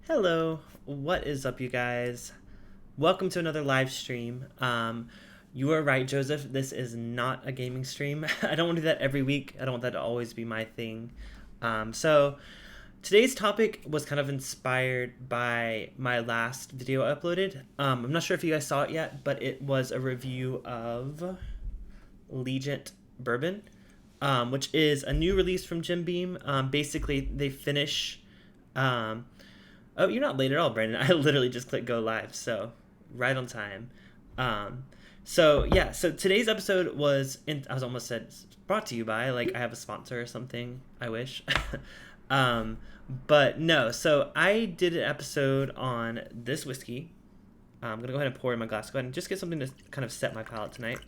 Hello, what is up, you guys? Welcome to another live stream. You are right, Joseph. This is not a gaming stream. I don't want to do that every week. I don't want that to always be my thing. So today's topic was kind of inspired by my last video I uploaded. I'm not sure if you guys saw it yet, but it was a review of Allegiant Bourbon, which is a new release from Jim Beam. Basically, they finish. Oh, you're not late at all, Brandon. I literally just clicked go live, so right on time. So today's episode I was almost said brought to you by, like I have a sponsor or something. I wish. But no. So I did an episode on this whiskey. I'm gonna go ahead and pour in my glass. Go ahead and just get something to kind of set my palate tonight.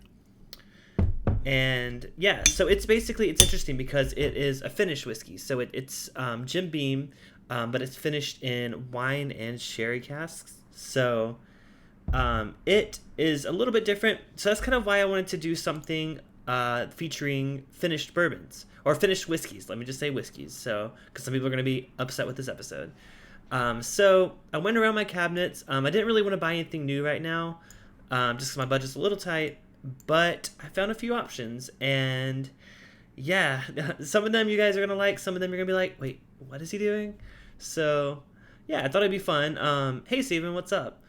And yeah, so it's interesting because it is a finished whiskey. So it's Jim Beam. But it's finished in wine and sherry casks. So it is a little bit different. So that's kind of why I wanted to do something featuring finished bourbons or finished whiskeys. Let me just say whiskeys. So because some people are going to be upset with this episode. So I went around my cabinets. I didn't really want to buy anything new right now, just because my budget's a little tight. But I found a few options, and yeah, some of them you guys are gonna like. Some of them you're gonna be like, wait, what is he doing? So yeah, I thought it'd be fun. Hey Steven, what's up?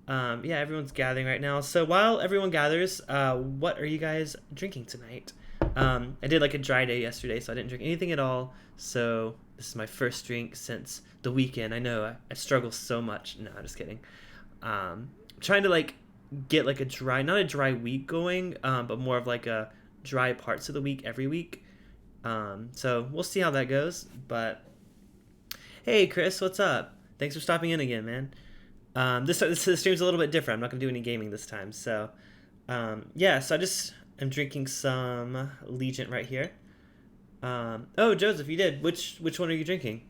Yeah, everyone's gathering right now. So while everyone gathers, what are you guys drinking tonight? I did like a dry day yesterday, so I didn't drink anything at all. So this is my first drink since the weekend. I know I struggle so much. No, I'm just kidding. Trying to like get like not a dry week going, but more of like a dry parts of the week every week. So we'll see how that goes. But hey Chris, what's up? Thanks for stopping in again, man. This stream's a little bit different. I'm not gonna do any gaming this time. So yeah, so I'm drinking some Allegiant right here. Oh Joseph, you did. Which one are you drinking?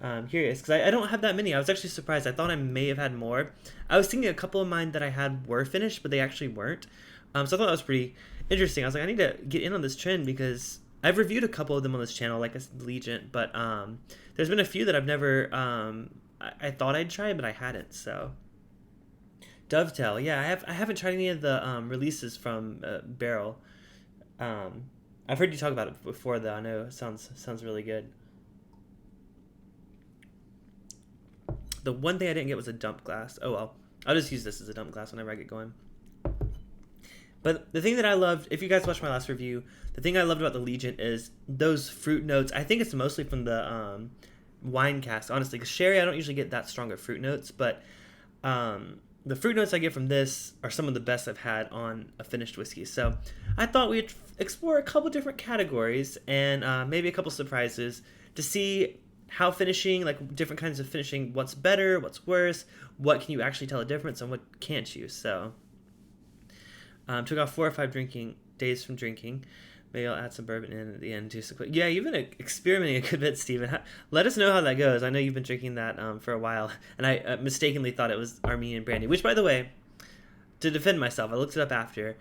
I'm curious because I don't have that many. I was actually surprised. I thought I may have had more. I was thinking a couple of mine that I had were finished, but they actually weren't. So I thought that was pretty interesting. I was like, I need to get in on this trend because I've reviewed a couple of them on this channel, like Allegiant, but there's been a few that I've never. I thought I'd try, but I hadn't. So Dovetail, yeah, I haven't tried any of the releases from Barrel. I've heard you talk about it before, though. I know it sounds really good. The one thing I didn't get was a dump glass. Oh well, I'll just use this as a dump glass whenever I get going. But the thing that I loved, if you guys watched my last review, the thing I loved about the Allegiant is those fruit notes. I think it's mostly from the wine cask, honestly. Because sherry, I don't usually get that strong of fruit notes. But the fruit notes I get from this are some of the best I've had on a finished whiskey. So I thought we'd explore a couple different categories and maybe a couple surprises to see how finishing, like different kinds of finishing, what's better, what's worse, what can you actually tell a difference, and what can't you. So took off 4 or 5 drinking days from drinking. Maybe I'll add some bourbon in at the end too. So quick. Yeah, you've been experimenting a good bit, Steven. Let us know how that goes. I know you've been drinking that for a while, and I mistakenly thought it was Armenian brandy. Which, by the way, to defend myself, I looked it up after.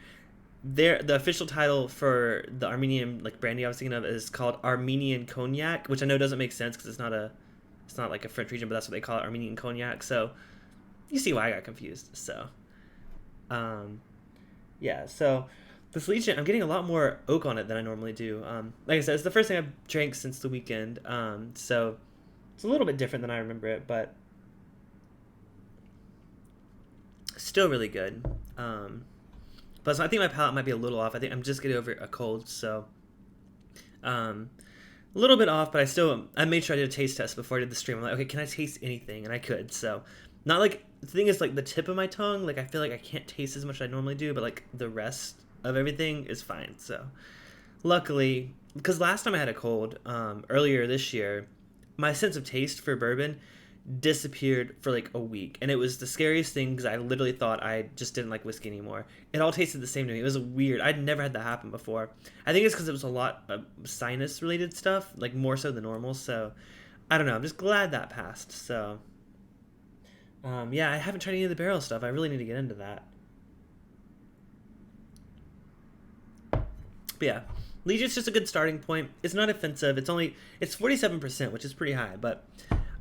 The official title for the Armenian like brandy I was thinking of is called Armenian Cognac, which I know doesn't make sense because it's not like a French region, but that's what they call it, Armenian Cognac. So you see why I got confused. So yeah, so this Legion, I'm getting a lot more oak on it than I normally do. Like I said, it's the first thing I've drank since the weekend, so it's a little bit different than I remember it, but still really good. But so I think my palate might be a little off. I think I'm just getting over a cold, so a little bit off. But I made sure I did a taste test before I did the stream. I'm like, okay, can I taste anything? And I could. So not like the thing is like the tip of my tongue. Like I feel like I can't taste as much as I normally do, but like the rest of everything is fine. So luckily, because last time I had a cold earlier this year, my sense of taste for bourbon disappeared for like a week, and it was the scariest thing because I literally thought I just didn't like whiskey anymore. It all tasted the same to me. It was weird. I'd never had that happen before. I think it's because it was a lot of sinus related stuff, like more so than normal. So I don't know, I'm just glad that passed. So yeah, I haven't tried any of the barrel stuff. I really need to get into that. But yeah, Legion's just a good starting point. It's not offensive. It's 47%, which is pretty high, but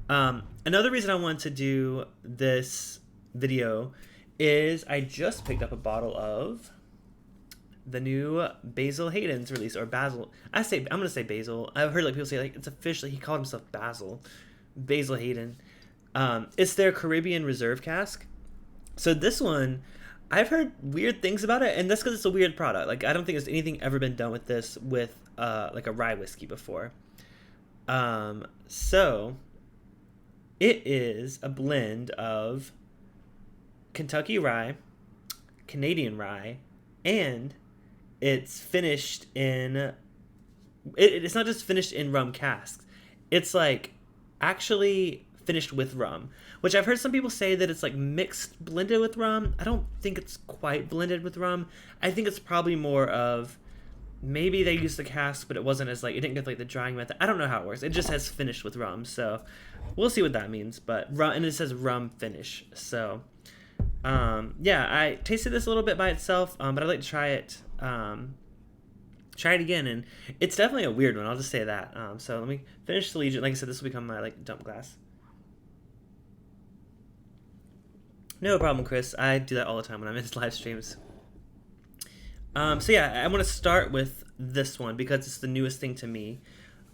Another reason I wanted to do this video is I just picked up a bottle of the new Basil Hayden's release, or Basil. I'm gonna say Basil. I've heard like people say like it's officially he called himself Basil Hayden. It's their Caribbean Reserve cask. So this one, I've heard weird things about it, and that's because it's a weird product. Like I don't think there's anything ever been done with this with like a rye whiskey before. So it is a blend of Kentucky rye, Canadian rye, and it's finished in it's not just finished in rum casks. It's like actually finished with rum, which I've heard some people say that it's like mixed blended with rum. I don't think it's quite blended with rum. I think it's probably more of maybe they used the cask, but it wasn't as like it didn't get like the drying method. I don't know how it works. It just has finished with rum, so we'll see what that means. But rum, and it says rum finish. So yeah, I tasted this a little bit by itself, but I'd like to try it again, and it's definitely a weird one. I'll just say that. So let me finish the Allegiant. Like I said, this will become my like dump glass. No problem, Chris. I do that all the time when I'm in live streams. So yeah, I want to start with this one because it's the newest thing to me.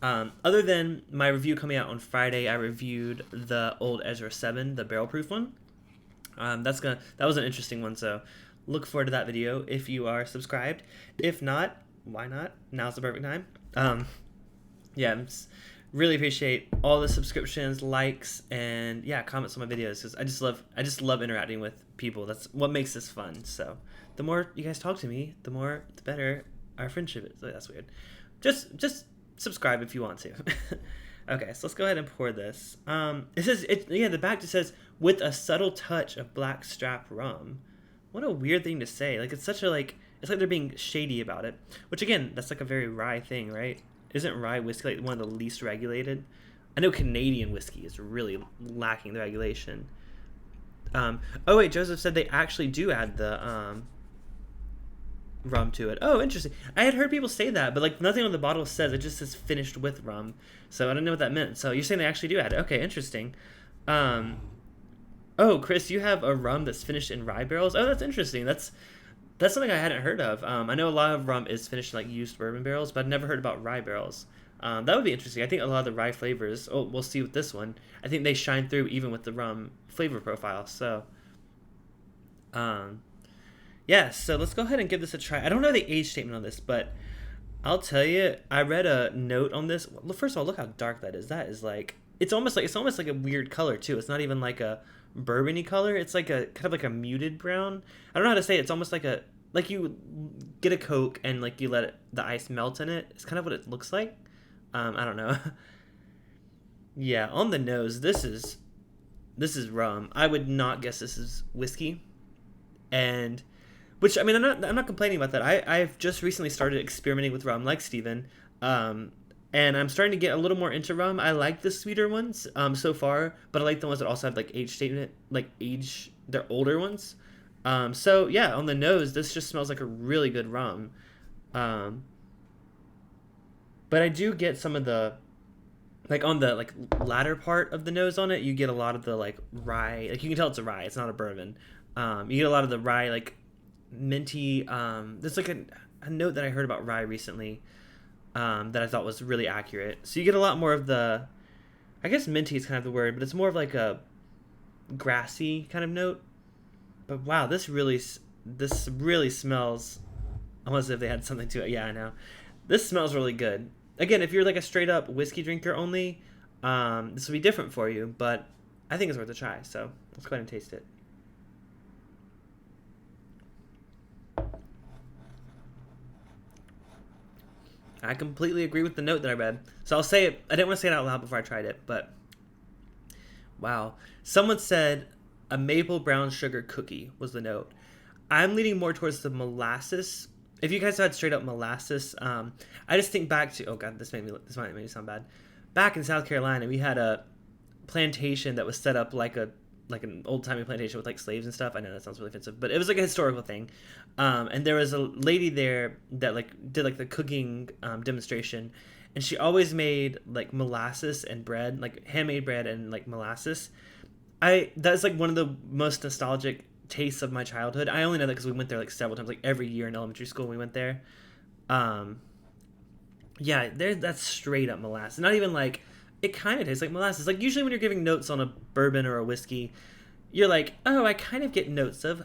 Other than my review coming out on Friday, I reviewed the Old Ezra 7, the barrel proof one. That was an interesting one, so look forward to that video if you are subscribed. If not, why not? Now's the perfect time. Yeah, really appreciate all the subscriptions, likes, and yeah, comments on my videos because I just love interacting with people. That's what makes this fun. So the more you guys talk to me, the better our friendship is. That's weird. Just subscribe if you want to. Okay, so let's go ahead and pour this. It says the back just says with a subtle touch of blackstrap rum. What a weird thing to say. Like it's like they're being shady about it. Which again, that's like a very rye thing, right? Isn't rye whiskey like one of the least regulated? I know Canadian whiskey is really lacking the regulation. Oh wait, Joseph said they actually do add the rum to it. Oh, interesting. I had heard people say that, but like nothing on the bottle says. It just says finished with rum. So I don't know what that meant. So you're saying they actually do add it. Okay, interesting. Oh, Chris, you have a rum that's finished in rye barrels. Oh, that's interesting. That's something I hadn't heard of. I know a lot of rum is finished in like used bourbon barrels, but I've never heard about rye barrels. That would be interesting. I think a lot of the rye flavors, we'll see with this one, I think they shine through even with the rum flavor profile. So, yeah, so let's go ahead and give this a try. I don't know the age statement on this, but I'll tell you, I read a note on this. Well, first of all, look how dark that is. That is like, it's almost like a weird color too. It's not even like a bourbony color. It's like a kind of like a muted brown. I don't know how to say it. It's almost like you get a Coke and like you let the ice melt in it. It's kind of what it looks like. I don't know. Yeah, on the nose, this is rum. I would not guess this is whiskey. And which, I mean, I'm not complaining about that. I've just recently started experimenting with rum like Steven. And I'm starting to get a little more into rum. I like the sweeter ones so far, but I like the ones that also have like age statement, they're older ones. So yeah, on the nose, this just smells like a really good rum. But I do get some of the, like on the like latter part of the nose on it, you get a lot of the like rye. Like you can tell it's a rye. It's not a bourbon. You get a lot of the rye, like minty. There's like a note that I heard about rye recently that I thought was really accurate. So you get a lot more of the, I guess minty is kind of the word, but it's more of like a grassy kind of note. But wow, this really smells almost as if they had something to it. Yeah, I know. This smells really good. Again, if you're like a straight up whiskey drinker only, this will be different for you, but I think it's worth a try. So let's go ahead and taste it. I completely agree with the note that I read. So I'll say it. I didn't want to say it out loud before I tried it, but wow. Someone said a maple brown sugar cookie was the note. I'm leaning more towards the molasses. If you guys had straight up molasses, I just think back to, oh god, this might make me sound bad. Back in South Carolina, we had a plantation that was set up like an old-timey plantation with like slaves and stuff. I know that sounds really offensive, but it was like a historical thing. And there was a lady there that like did like the cooking demonstration, and she always made like molasses and bread, like handmade bread and like molasses. That's like one of the most nostalgic tastes of my childhood. I only know that because we went there like several times, like every year in elementary school we went there. Um, yeah, that's straight up molasses. Not even like it kind of tastes like molasses. Like usually when you're giving notes on a bourbon or a whiskey, you're like, oh, I kind of get notes of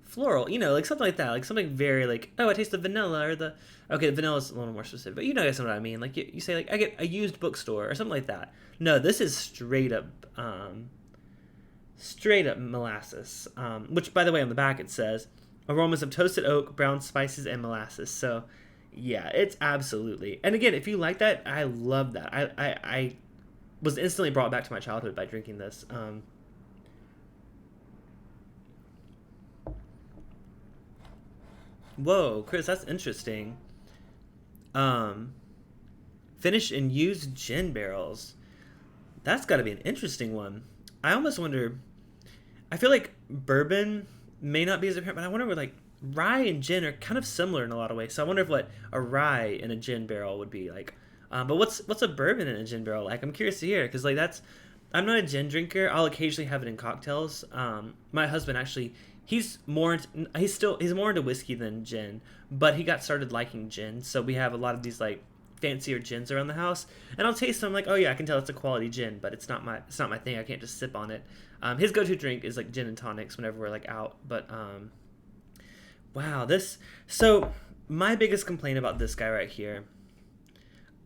floral, like something like that, like something very like, oh, I taste the vanilla or the. Okay, vanilla is a little more specific, but guys know what I mean. Like you say, like I get a used bookstore or something like that. No, this is straight up molasses. Which, by the way, on the back it says aromas of toasted oak, brown spices, and molasses. So, yeah, it's absolutely. And again, if you like that, I love that. I was instantly brought back to my childhood by drinking this. Whoa, Chris, that's interesting. Um, Finished in used gin barrels. That's got to be an interesting one. I almost wonder. I feel like bourbon may not be as apparent, but I wonder what like rye and gin are kind of similar in a lot of ways. So I wonder if what a rye in a gin barrel would be like. But what's a bourbon in a gin barrel like? I'm curious to hear because like that's. I'm not a gin drinker. I'll occasionally have it in cocktails. My husband actually he's more he's more into whiskey than gin, but he got started liking gin. So we have a lot of these like fancier gins around the house, and I'll taste them like, oh yeah, I can tell it's a quality gin, but it's not my thing. I can't just sip on it. His go-to drink is like gin and tonics whenever we're like out. But wow, this. So my biggest complaint about this guy right here,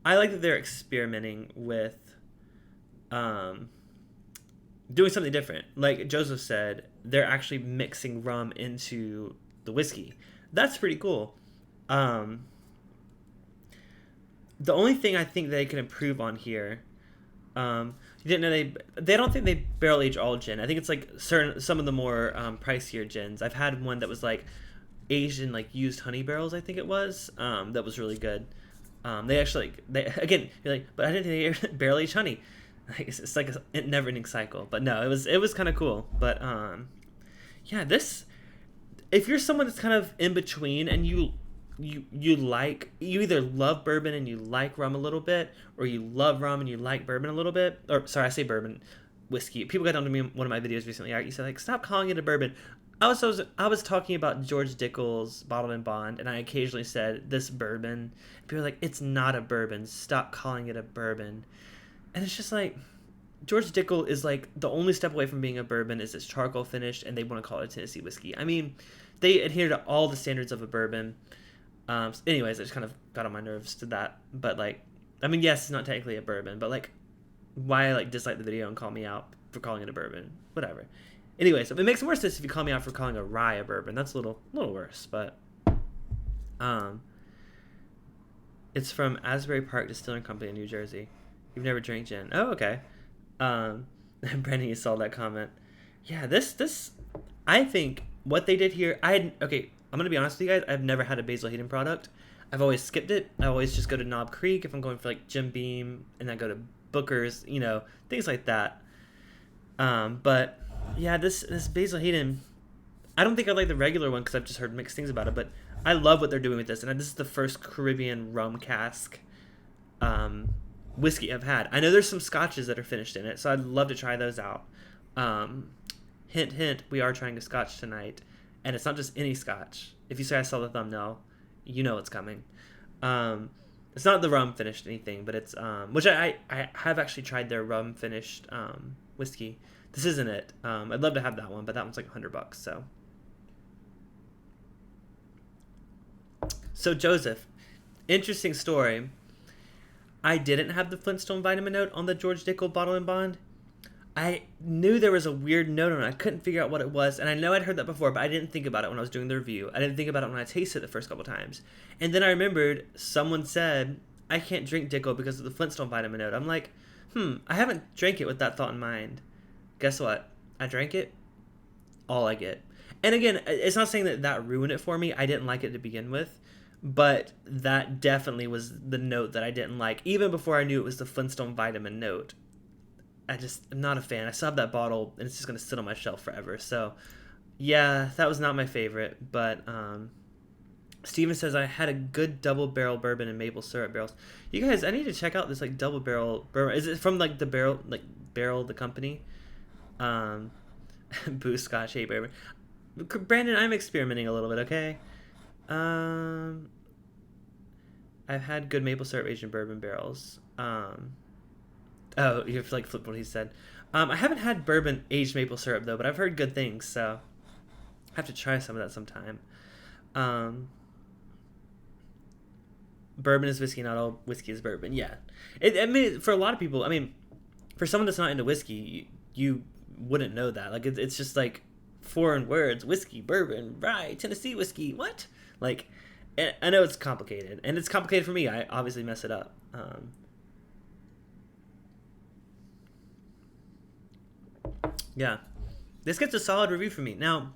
I like that they're experimenting with doing something different. Like Joseph said, they're actually mixing rum into the whiskey. That's pretty cool. The only thing I think they can improve on here, you didn't know they don't think they barrel age all gin. I think it's like some of the more pricier gins. I've had one that was like aged in like used honey barrels. I think it was that was really good. They actually again you're like, but I didn't think they barrel aged honey. It's like a never-ending cycle. But no, it was kind of cool. But yeah, this if you're someone that's kind of in between and you either love bourbon and you like rum a little bit, or you love rum and you like bourbon a little bit, or sorry, I say bourbon, whiskey. People got onto me in one of my videos recently. You said like, stop calling it a bourbon. I was talking about George Dickel's Bottled and Bond, and I occasionally said this bourbon. People are like, it's not a bourbon. Stop calling it a bourbon. And it's just like, George Dickel is like the only step away from being a bourbon is it's charcoal finished, and they want to call it a Tennessee whiskey. I mean, they adhere to all the standards of a bourbon. Anyways, I just kind of got on my nerves to that. But like, I mean, yes, it's not technically a bourbon, but like, why like dislike the video and call me out for calling it a bourbon? Whatever. Anyways, it makes more sense if you call me out for calling a rye a bourbon. That's a little worse, but it's from Asbury Park Distilling Company in New Jersey. You've never drank gin? Oh, okay. Brandon, you saw that comment. Yeah, this I think what they did here. Okay. I'm gonna be honest with you guys. I've never had a Basil Hayden product. I've always skipped it. I always just go to Knob Creek if I'm going for like Jim Beam, and I go to Booker's, things like that. But yeah, this Basil Hayden, I don't think I like the regular one because I've just heard mixed things about it. But I love what they're doing with this, and this is the first Caribbean rum cask whiskey I've had. I know there's some scotches that are finished in it, so I'd love to try those out. Hint, hint, we are trying a scotch tonight. And it's not just any scotch. If you say I saw the thumbnail, you know it's coming. It's not the rum finished anything, but it's which I have actually tried their rum finished whiskey. This isn't it. I'd love to have that one, but that one's like $100. So Joseph, interesting story. I didn't have the Flintstone vitamin note on the George Dickel Bottle and Bond. I knew there was a weird note on it. I couldn't figure out what it was. And I know I'd heard that before, but I didn't think about it when I was doing the review. I didn't think about it when I tasted it the first couple times. And then I remembered someone said, I can't drink Dickel because of the Flintstone vitamin note. I'm like, I haven't drank it with that thought in mind. Guess what? I drank it. All I get. And again, it's not saying that ruined it for me. I didn't like it to begin with. But that definitely was the note that I didn't like. Even before I knew it was the Flintstone vitamin note. I'm not a fan. I still have that bottle, and it's just going to sit on my shelf forever. So, yeah, that was not my favorite. But Steven says I had a good double barrel bourbon and maple syrup barrels. You guys, I need to check out this like double barrel bourbon. Is it from like the barrel the company? Um, Boo Scotch Hey Bourbon. Brandon, I'm experimenting a little bit. Okay. Um, I've had good maple syrup Asian bourbon barrels. Oh, you have to like flip what he said. I haven't had bourbon aged maple syrup though, but I've heard good things, so I have to try some of that sometime. Um, Bourbon is whiskey, not all whiskey is bourbon. Yeah, I mean, for a lot of people, I mean, for someone that's not into whiskey, you wouldn't know that. Like, it's just like foreign words: whiskey, bourbon, rye, Tennessee whiskey. What? Like, I know it's complicated, and it's complicated for me. I obviously mess it up. Yeah, this gets a solid review from me. Now,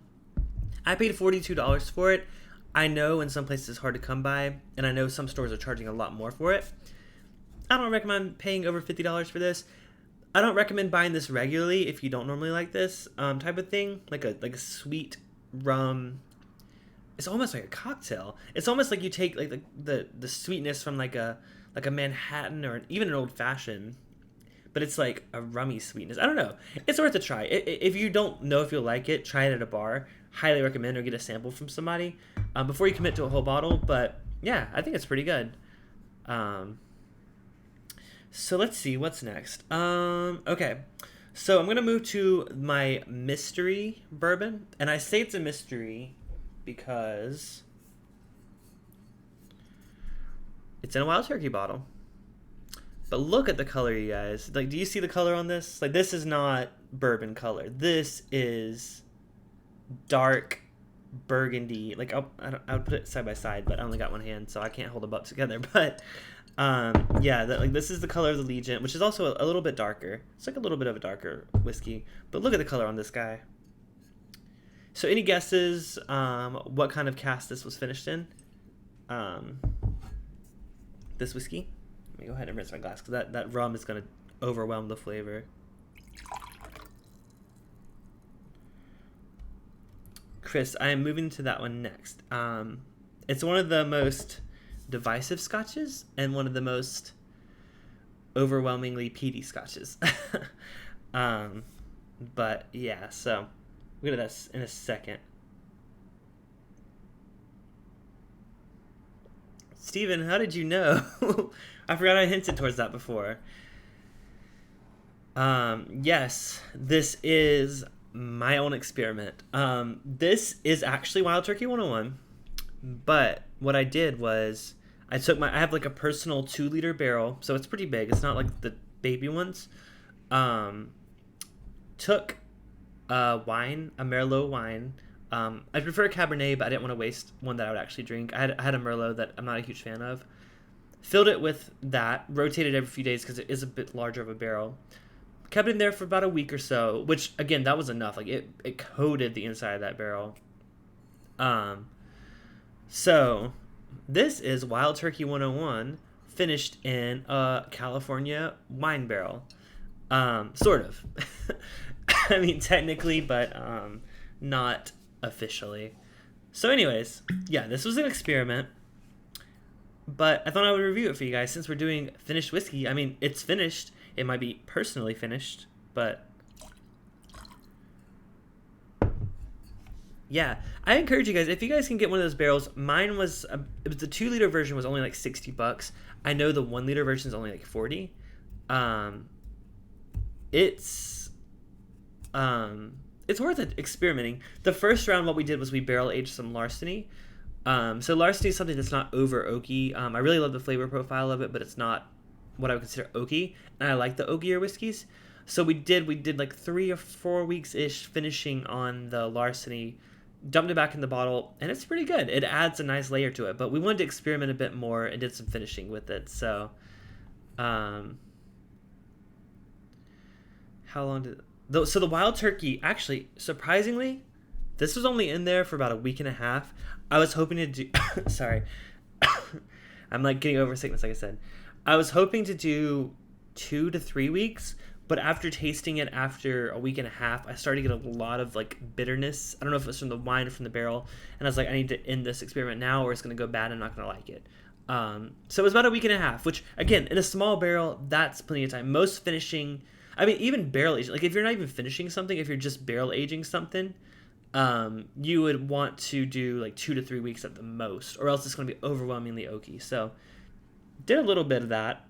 I paid $42 for it. I know in some places it's hard to come by, and I know some stores are charging a lot more for it. I don't recommend paying over $50 for this. I don't recommend buying this regularly if you don't normally like this type of thing, like a sweet rum. It's almost like a cocktail. It's almost like you take like the sweetness from like a Manhattan or even an old fashioned, but it's like a rummy sweetness. I don't know. It's worth a try. If you don't know if you'll like it, try it at a bar. Highly recommend, or get a sample from somebody before you commit to a whole bottle. But yeah, I think it's pretty good. So let's see what's next. Okay, so I'm gonna move to my mystery bourbon, and I say it's a mystery because it's in a Wild Turkey bottle. But look at the color, you guys. Like, do you see the color on this? Like, this is not bourbon color. This is dark burgundy. Like, I would put it side by side, but I only got one hand, so I can't hold them up together. But yeah, this is the color of the Allegiant, which is also a little bit darker. It's like a little bit of a darker whiskey. But look at the color on this guy. So, any guesses what kind of cask this was finished in? This whiskey. Let me go ahead and rinse my glass because that rum is going to overwhelm the flavor. Chris, I am moving to that one next. It's one of the most divisive scotches and one of the most overwhelmingly peaty scotches. But yeah, so we'll get to that in a second. Steven, how did you know? I forgot I hinted towards that before. Yes, this is my own experiment. This is actually Wild Turkey 101, but what I did was I have like a personal 2-liter barrel, so it's pretty big. It's not like the baby ones. Took a Merlot wine. I prefer Cabernet, but I didn't want to waste one that I would actually drink. I had a Merlot that I'm not a huge fan of. Filled it with that, rotated every few days because it is a bit larger of a barrel. Kept it in there for about a week or so, which, again, that was enough. Like, it coated the inside of that barrel. So, this is Wild Turkey 101, finished in a California wine barrel. Sort of. I mean, technically, but not officially. So anyways, yeah, this was an experiment, but I thought I would review it for you guys since we're doing finished whiskey. I mean, it's finished. It might be personally finished, but yeah, I encourage you guys, if you guys can get one of those barrels. Mine was the 2-liter version was only like $60. I know the 1-liter version is only like $40. It's worth it experimenting. The first round, what we did was we barrel aged some Larceny. So Larceny is something that's not over oaky. I really love the flavor profile of it, but it's not what I would consider oaky, and I like the oakier whiskeys. So we did like 3 or 4 weeks ish finishing on the Larceny, dumped it back in the bottle, and it's pretty good. It adds a nice layer to it, but we wanted to experiment a bit more and did some finishing with it. So, how long did? So the Wild Turkey, actually, surprisingly, this was only in there for about a week and a half. I was hoping to do. Sorry, I'm like getting over sickness, like I said. I was hoping to do 2 to 3 weeks, But after tasting it after a week and a half, I started to get a lot of like bitterness. I don't know if it's from the wine or from the barrel. And I was like, I need to end this experiment now or it's going to go bad and I'm not going to like it. So it was about a week and a half, which again, in a small barrel, that's plenty of time. Most finishing, I mean, even barrel aging, like if you're not even finishing something, if you're just barrel aging something, you would want to do like 2 to 3 weeks at the most, or else it's going to be overwhelmingly oaky. So did a little bit of that.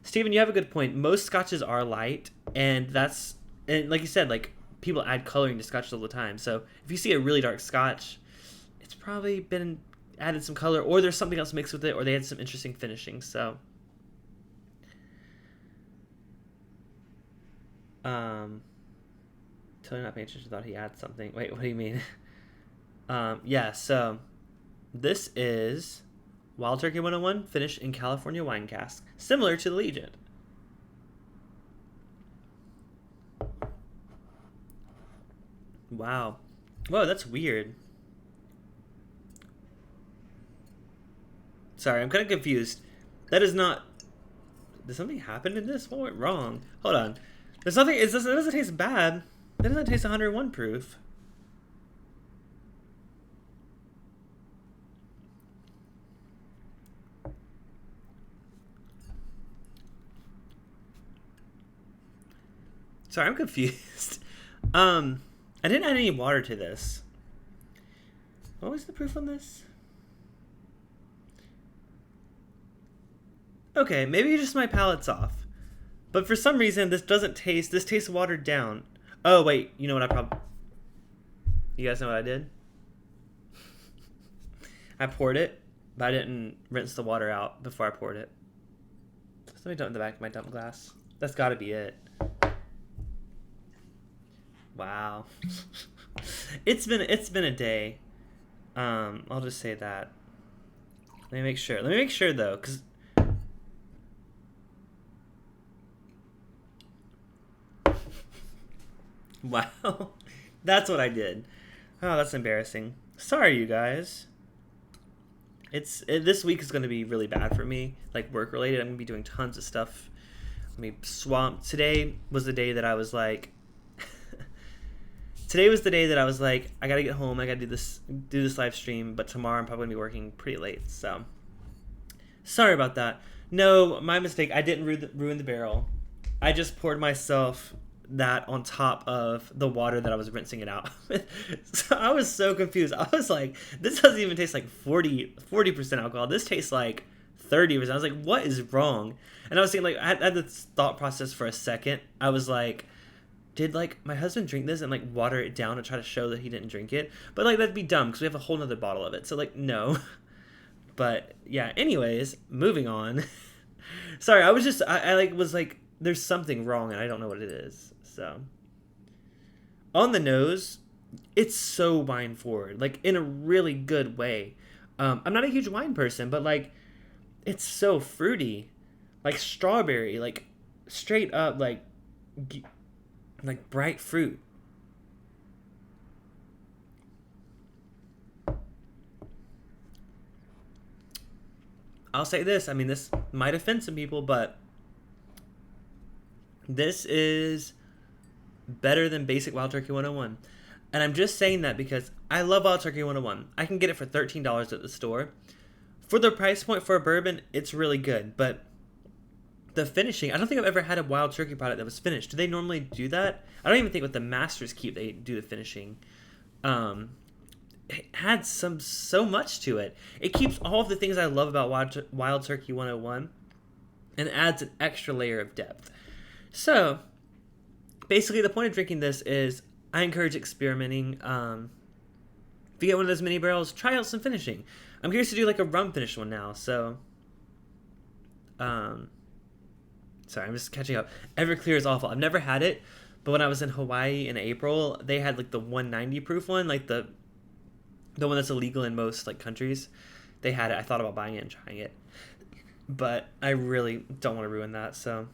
Steven, you have a good point. Most scotches are light, and like you said, like people add coloring to scotches all the time. So if you see a really dark scotch, it's probably been added some color, or there's something else mixed with it, or they had some interesting finishing. So totally not paying attention, thought he had something. Wait, what do you mean? Yeah, so this is Wild Turkey 101 finished in California wine cask, similar to the Allegiant. Wow. Whoa, that's weird. Sorry, I'm kind of confused. That is not... Did something happen in this? What went wrong? Hold on. There's nothing... It doesn't taste bad. It doesn't taste 101 proof. Sorry, I'm confused. I didn't add any water to this. What was the proof on this? Okay, maybe just my palate's off. But for some reason, this tastes watered down. Oh, wait, you know what you guys know what I did? I poured it, but I didn't rinse the water out before I poured it. So let me dump in the back of my dump glass. That's gotta be it. Wow. It's been a day. I'll just say that. Let me make sure though, because wow. That's what I did. Oh, that's embarrassing. Sorry, you guys. This week is going to be really bad for me, like work related. I'm going to be doing tons of stuff. I'm going to be swamped. Today was the day that I was like, I got to get home. I got to do this live stream, but tomorrow I'm probably going to be working pretty late. So sorry about that. No, my mistake. I didn't ruin the barrel. I just poured myself that on top of the water that I was rinsing it out with. So I was so confused. I was like, this doesn't even taste like 40% alcohol. This tastes like 30%. I was like, what is wrong? And I was thinking, like, I had this thought process for a second. I was like, did like my husband drink this and like water it down to try to show that he didn't drink it? But like that'd be dumb because we have a whole nother bottle of it. So like, no. But yeah, anyways, moving on. Sorry, I was like, there's something wrong and I don't know what it is. So on the nose, it's so wine forward, like in a really good way. I'm not a huge wine person, but like it's so fruity, like strawberry, like straight up like bright fruit. I'll say this, I mean, this might offend some people, but this is better than basic Wild Turkey 101. And I'm just saying that because I love Wild Turkey 101. I can get it for $13 at the store. For the price point for a bourbon, it's really good. But the finishing, I don't think I've ever had a Wild Turkey product that was finished. Do they normally do that? I don't even think with the Master's Keep they do the finishing. It adds so much to it. It keeps all of the things I love about Wild Turkey 101 and adds an extra layer of depth. So basically, the point of drinking this is I encourage experimenting. If you get one of those mini barrels, try out some finishing. I'm curious to do like a rum finish one now. So, sorry, I'm just catching up. Everclear is awful. I've never had it, but when I was in Hawaii in April, they had like the 190 proof one, like the one that's illegal in most like countries. They had it. I thought about buying it and trying it, but I really don't want to ruin that. So,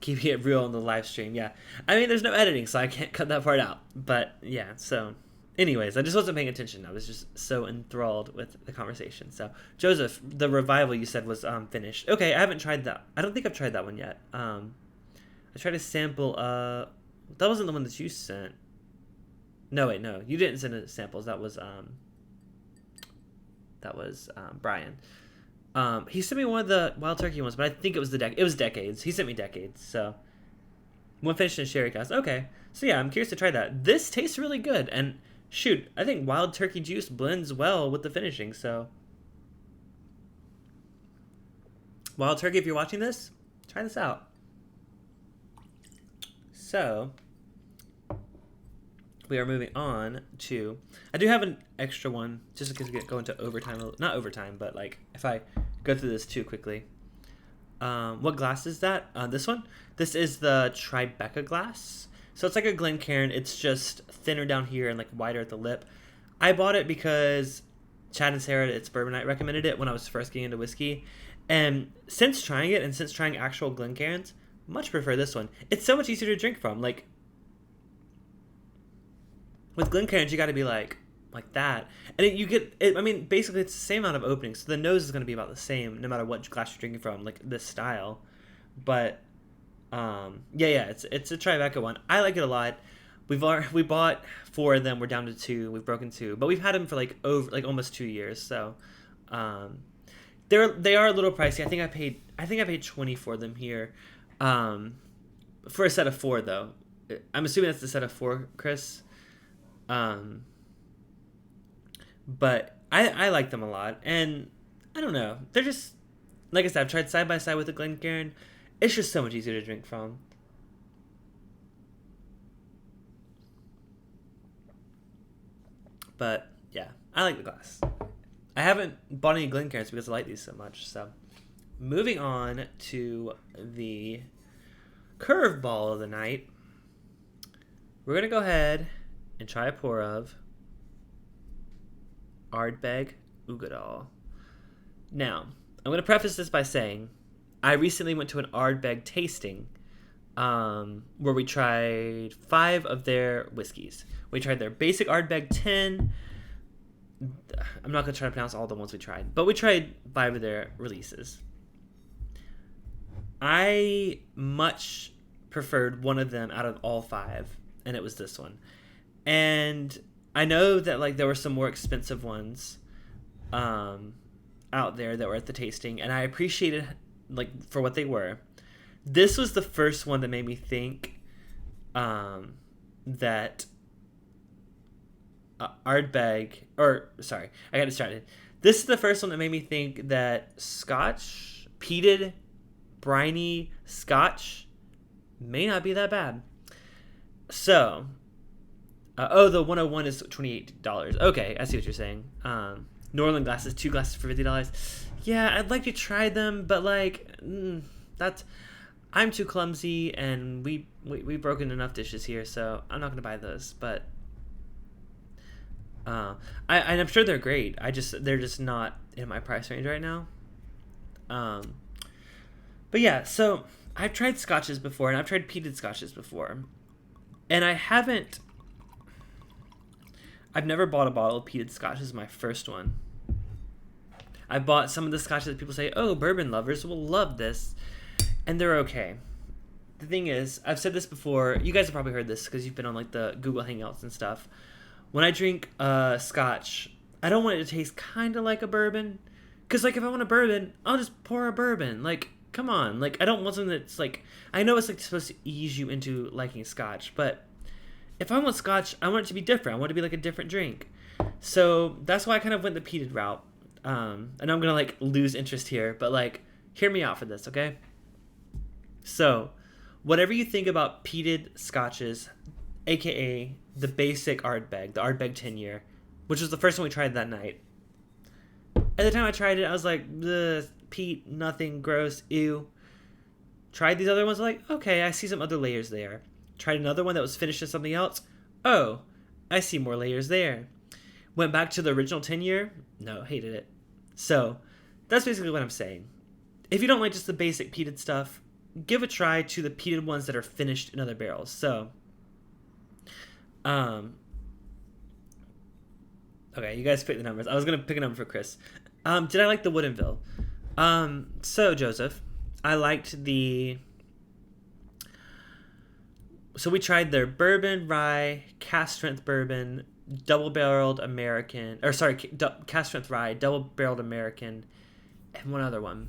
keeping it real on the live stream. Yeah, I mean, there's no editing, so I can't cut that part out. But yeah, so Anyways, I just wasn't paying attention. I was just so enthralled with the conversation. So, Joseph, the revival you said was finished. Okay, I haven't tried that. I don't think I've tried that one yet. I tried a sample. That wasn't the one that you sent. No, wait, no, you didn't send us samples. That was Brian. He sent me one of the wild turkey ones, but I think it was it was Decades. He sent me Decades. So, one finished in sherry cask. Okay, so yeah, I'm curious to try that. This tastes really good, and shoot, I think wild turkey juice blends well with the finishing, so. Wild turkey, if you're watching this, try this out. So, we are moving on to, I do have an extra one, just because we go into overtime, not overtime, but like, if I go through this too quickly. What glass is that? This one? This is the Tribeca Glass. So it's like a Glencairn. It's just thinner down here and like wider at the lip. I bought it because Chad and Sarah, it's Bourbon Night, recommended it when I was first getting into whiskey. And since trying it and since trying actual Glencairns, much prefer this one. It's so much easier to drink from. Like, with Glencairns, you got to be like that. And you get, I mean, basically it's the same amount of openings. So the nose is going to be about the same no matter what glass you're drinking from, like this style. But it's a Tribeca one. I like it a lot. We bought 4 of them. We're down to 2. We've broken 2, but we've had them for like almost 2 years. So, they are a little pricey. I think I paid 20 for them here, for a set of 4 though. I'm assuming that's the set of 4, Chris. But I like them a lot, and I don't know. They're just, like I said, I've tried side by side with the Glencairn. It's just so much easier to drink from. But yeah, I like the glass. I haven't bought any Glencairns because I like these so much. So, moving on to the curveball of the night, we're gonna go ahead and try a pour of Ardbeg Ugadal. Now, I'm going to preface this by saying I recently went to an Ardbeg tasting where we tried 5 of their whiskeys. We tried their basic Ardbeg 10. I'm not going to try to pronounce all the ones we tried, but we tried 5 of their releases. I much preferred one of them out of all 5, and it was this one. And I know that like there were some more expensive ones out there that were at the tasting, and I appreciated like for what they were. This was the first one that made me think that Ardbeg, or sorry, I got distracted. This is the first one that made me think that Scotch, peated, briny Scotch may not be that bad. So, the 101 is $28. Okay, I see what you're saying. Norland glasses, 2 glasses for $50. Yeah, I'd like to try them, but like, I'm too clumsy, and we've broken enough dishes here, so I'm not gonna buy those. But I'm sure they're great. They're just not in my price range right now. But yeah, so I've tried scotches before, and I've tried peated scotches before, and I've never bought a bottle of peated scotch. This is my first one. I bought some of the scotches that people say, oh, bourbon lovers will love this, and they're okay. The thing is, I've said this before, you guys have probably heard this because you've been on like the Google Hangouts and stuff. When I drink scotch, I don't want it to taste kind of like a bourbon, because like if I want a bourbon, I'll just pour a bourbon. Like, come on, like I don't want something that's like, I know it's like supposed to ease you into liking scotch, but if I want scotch, I want it to be different. I want it to be like a different drink. So that's why I kind of went the peated route. And I'm going to like lose interest here, but like, hear me out for this, okay? So, whatever you think about peated scotches, aka the basic Ardbeg, the Ardbeg 10 year, which was the first one we tried that night. At the time I tried it, I was like, peat, nothing, gross, ew. Tried these other ones, like, okay, I see some other layers there. Tried another one that was finished with something else. Oh, I see more layers there. Went back to the original 10 year. No, hated it. So, that's basically what I'm saying. If you don't like just the basic peated stuff, give a try to the peated ones that are finished in other barrels. So, Okay, you guys pick the numbers. I was gonna pick a number for Chris. Did I like the Woodinville? So Joseph, I liked the. So we tried their bourbon, rye, cask strength bourbon, double barreled American, or sorry, cask strength rye, double barreled American, and one other one.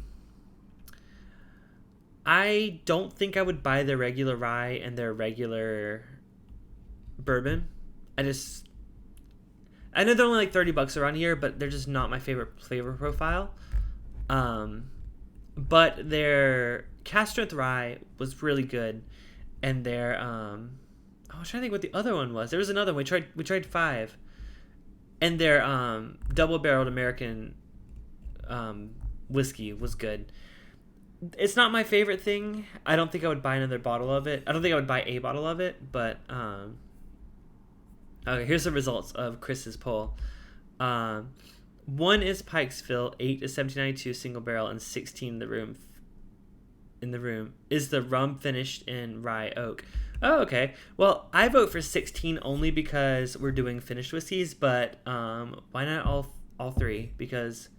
I don't think I would buy their regular rye and their regular bourbon. I know they're only like $30 around here, but they're just not my favorite flavor profile. But their cask strength rye was really good, and their I was trying to think what the other one was. There was another one. We tried 5, and their double barreled American whiskey was good. It's not my favorite thing. I don't think I would buy another bottle of it. I don't think I would buy a bottle of it, but okay, here's the results of Chris's poll. 1 is Pikesville, 8 is 1792 single barrel, and 16 in the room. Is the rum finished in rye oak? Oh, okay. Well, I vote for 16 only because we're doing finished whiskeys, but why not all 3? Because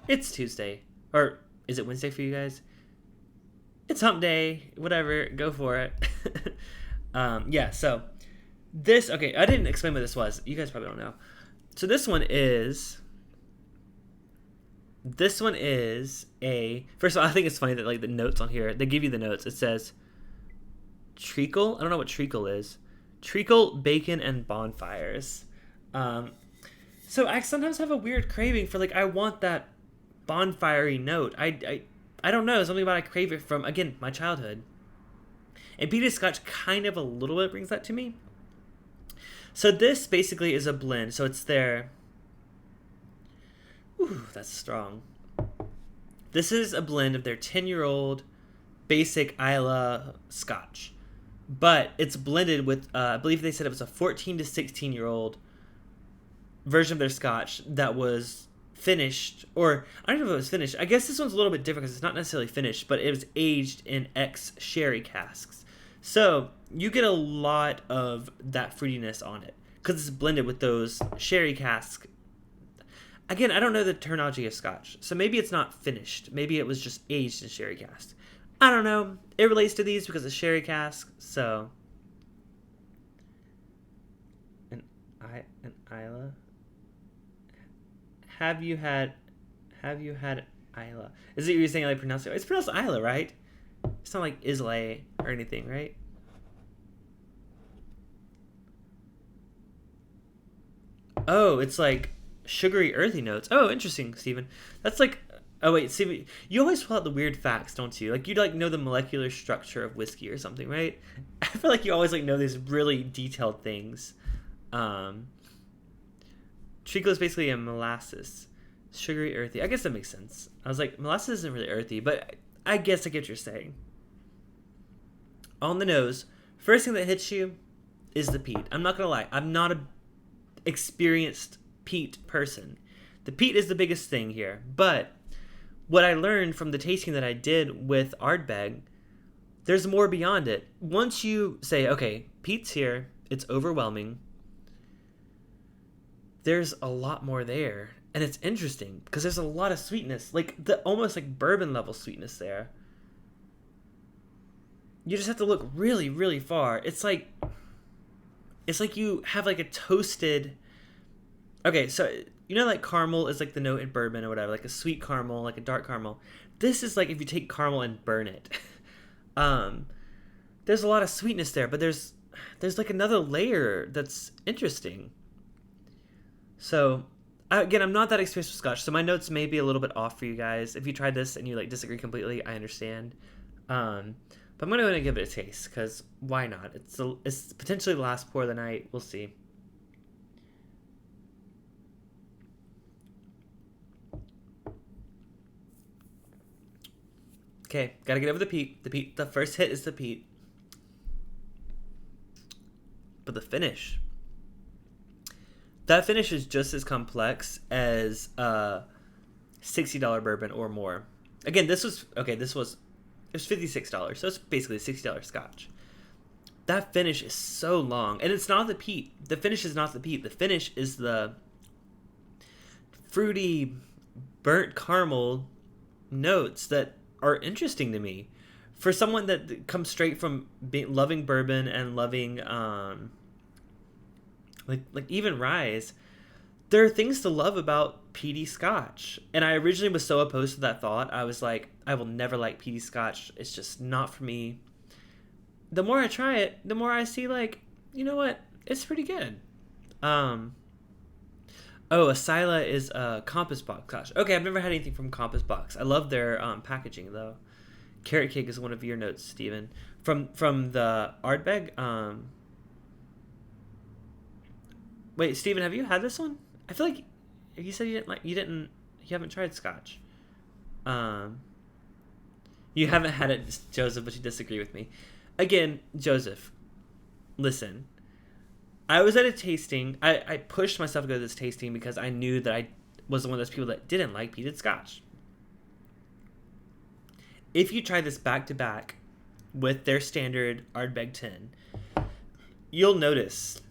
it's Tuesday. Or is it Wednesday for you guys? It's hump day. Whatever. Go for it. Yeah, so this... Okay, I didn't explain what this was. You guys probably don't know. So this one is a... First of all, I think it's funny that like the notes on here, they give you the notes. It says treacle. I don't know what treacle is. Treacle, bacon, and bonfires. So I sometimes have a weird craving for like, I want that bonfire-y note. I don't know. Something about I crave it from, again, my childhood. And peated scotch kind of a little bit brings that to me. So this basically is a blend. So it's their... Ooh, that's strong. This is a blend of their 10-year-old basic Islay scotch. But it's blended with, I believe they said it was a 14 to 16-year-old version of their scotch that was finished. Or, I don't know if it was finished. I guess this one's a little bit different because it's not necessarily finished, but it was aged in ex-sherry casks. So, you get a lot of that fruitiness on it because it's blended with those sherry casks. Again, I don't know the terminology of scotch, so maybe it's not finished. Maybe it was just aged in sherry cask. I don't know. It relates to these because of sherry cask, so... An Islay? Have you had Islay? Is it you're saying I pronounce it? It's pronounced Islay, right? It's not like Islay or anything, right? Oh, it's like sugary, earthy notes. Oh, interesting, Stephen. That's like... Oh, wait, Stephen, you always pull out the weird facts, don't you? Like, you like know the molecular structure of whiskey or something, right? I feel like you always like know these really detailed things. Treacle is basically a molasses. Sugary, earthy. I guess that makes sense. I was like, molasses isn't really earthy, but I guess I get what you're saying. On the nose, first thing that hits you is the peat. I'm not going to lie. I'm not an experienced peat person. The peat is the biggest thing here. But what I learned from the tasting that I did with Ardbeg, there's more beyond it. Once you say, okay, peat's here, it's overwhelming, there's a lot more there. And it's interesting because there's a lot of sweetness, like the almost like bourbon level sweetness there. You just have to look really, really far. It's like you have like a toasted... Okay, so you know like caramel is like the note in bourbon or whatever, like a sweet caramel, like a dark caramel. This is like if you take caramel and burn it. There's a lot of sweetness there, but there's like another layer that's interesting. So, again, I'm not that experienced with scotch, so my notes may be a little bit off for you guys. If you tried this and you like disagree completely, I understand. But I'm going to go ahead and give it a taste, because why not? It's potentially the last pour of the night. We'll see. Okay, gotta get over the peat. The first hit is the peat. But the finish... That finish is just as complex as $60 bourbon or more. Again, it was $56, so it's basically a $60 scotch. That finish is so long, and it's not the peat. The finish is not the peat. The finish is the fruity, burnt caramel notes that are interesting to me. For someone that comes straight from loving bourbon and loving like even ryes, there are things to love about peaty Scotch. And I originally was so opposed to that thought. I was like, I will never like peaty Scotch. It's just not for me. The more I try it, the more I see, like, you know what? It's pretty good. Asila is a Compass Box Scotch. Okay, I've never had anything from Compass Box. I love their packaging, though. Carrot cake is one of your notes, Steven. From the Ardbeg. Wait, Steven, have you had this one? I feel like you said you haven't tried Scotch. You haven't had it, Joseph, but you disagree with me. Again, Joseph, listen. I was at a tasting. I pushed myself to go to this tasting because I knew that I was one of those people that didn't like peated Scotch. If you try this back to back with their standard Ardbeg 10, you'll notice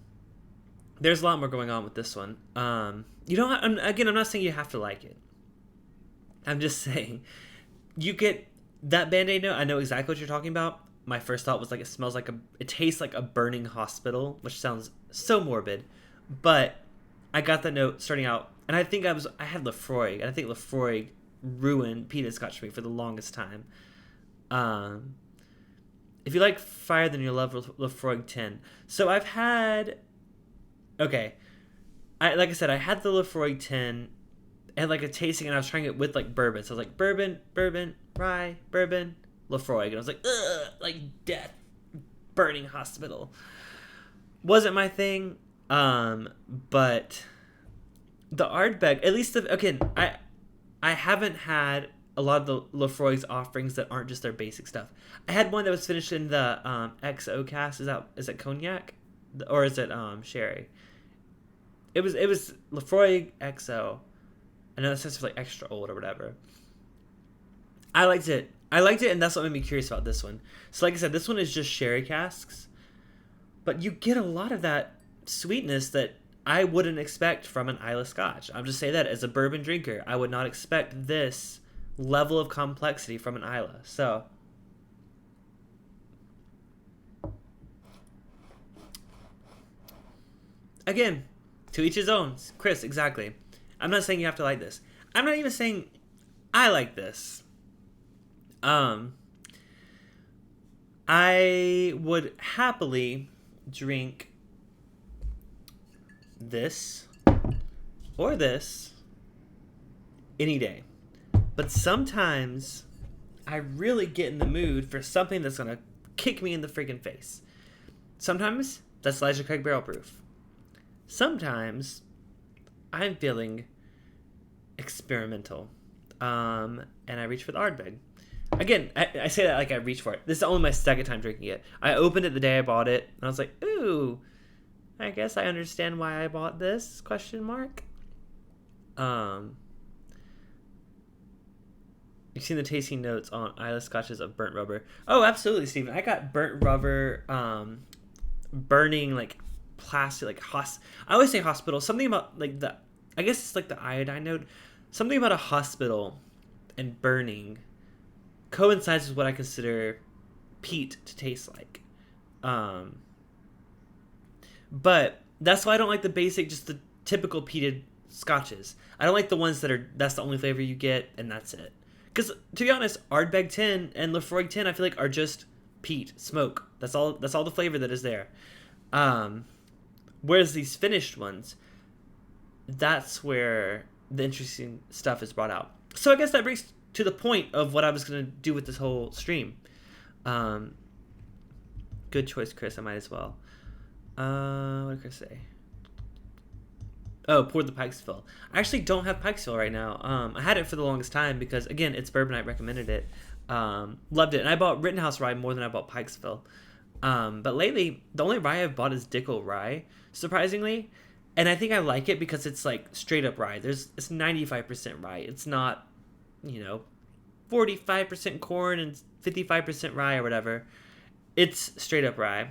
there's a lot more going on with this one. I'm not saying you have to like it. I'm just saying you get that Band-Aid note. I know exactly what you're talking about. My first thought was like it tastes like a burning hospital, which sounds so morbid. But I got that note starting out, and I think I had Lefroy, and I think Lefroy ruined peated Scotch for me for the longest time. If you like fire, then you'll love Lefroy 10. So I've had, like I said, I had the Lefroy 10 and like a tasting, and I was trying it with like bourbon. So I was like bourbon, rye, bourbon, Lefroy, and I was like, ugh, like death, burning hospital. Wasn't my thing, but the Ardbeg, at least I haven't had a lot of the Lefroy's offerings that aren't just their basic stuff. I had one that was finished in the XO cask. Is it cognac, or is it sherry? It was Lefroy XO. I know it says for like extra old or whatever. I liked it, and that's what made me curious about this one. So like I said, this one is just sherry casks, but you get a lot of that sweetness that I wouldn't expect from an Islay Scotch. I'll just say that as a bourbon drinker, I would not expect this level of complexity from an Islay. So, again, to each his own. Chris, exactly. I'm not saying you have to like this. I'm not even saying I like this. I would happily drink this or this any day. But sometimes I really get in the mood for something that's going to kick me in the freaking face. Sometimes that's Elijah Craig Barrel Proof. Sometimes I'm feeling experimental. And I reach for the Ardbeg. Again, I say that like I reach for it. This is only my second time drinking it. I opened it the day I bought it, and I was like, ooh, I guess I understand why I bought this, question mark. You've seen the tasting notes on Islay Scotches of burnt rubber. Oh, absolutely, Stephen. I got burnt rubber, burning, like, plastic, like, I always say hospital. Something about, like, I guess it's like the iodine note. Something about a hospital and burning coincides with what I consider peat to taste like. But that's why I don't like the basic, just the typical peated Scotches. I don't like the ones that's the only flavor you get, and that's it. Because, to be honest, Ardbeg 10 and Lefroy 10, I feel like, are just peat, smoke. That's all the flavor that is there. Whereas these finished ones, that's where the interesting stuff is brought out. So I guess that brings to the point of what I was going to do with this whole stream. Good choice, Chris. I might as well. What did Chris say? Oh, pour the Pikesville. I actually don't have Pikesville right now. I had it for the longest time because, again, it's bourbon. I recommended it. Loved it. And I bought Rittenhouse Rye more than I bought Pikesville. But lately, the only rye I've bought is Dickel Rye, surprisingly. And I think I like it because it's like straight up rye. It's 95% rye. It's not, 45% corn and 55% rye or whatever. It's straight up rye.